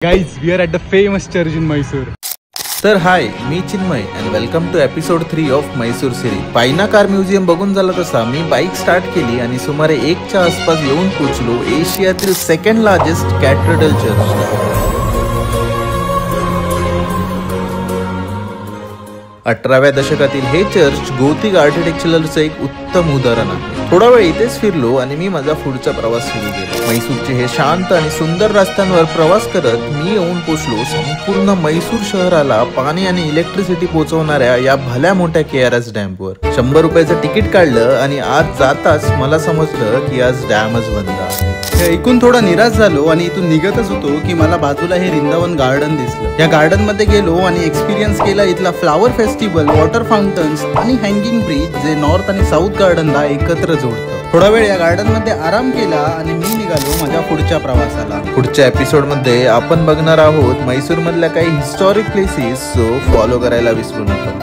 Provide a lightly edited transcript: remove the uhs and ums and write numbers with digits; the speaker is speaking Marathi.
Guys, we are at the famous church in Mysore. तर हाय, मी Chinmay and welcome to episode 3 of Mysore series. पायना कार म्युझियम बघून झाला तसा मी बाईक स्टार्ट केली आणि सुमारे 1च्या आसपास येऊन पोहोचलो एशियातील सेकंड लार्जेस्ट कॅथेड्रल चर्च. 18व्या दशकातील हे चर्च गोथिक आर्किटेक्चरचं एक उत्तम उदाहरण आहे. थोडा वेळ इथेच फिरलो आणि मी माझा पुढचा प्रवास सुरू केला. मैसूरचे हे शांत आणि सुंदर रस्त्यांवर प्रवास करत मी येऊन पोहोचलो संपूर्ण मैसूर शहराला पाणी आणि इलेक्ट्रिसिटी पोहोचवणाऱ्या या भल्या मोठ्या KRS डॅमवर. 100 रुपयाचं तिकीट काढलं आणि आज जाताच मला समजलं की आज डॅमच बंद आहे. हे ऐकून थोडा निराश झालो आणि इथून निघतच होतो की मला बाजूला हे वृंदावन गार्डन दिसलं. या गार्डन मध्ये गेलो आणि एक्सपिरियन्स केला इथला फ्लावर फेस्टिवल, वॉटर फाउंटन्स आणि हँगिंग ब्रिज जे नॉर्थ आणि साऊथ गार्डनला एकत्र जोडतं. थोडा वेळ या गार्डन मध्ये आराम केला आणि मी निघालो माझ्या पुढच्या प्रवासाला. पुढच्या एपिसोड मध्ये आपण बघणार आहोत मैसूर मधल्या काही हिस्टॉरिक प्लेसेस, सो फॉलो करायला विसरू नका.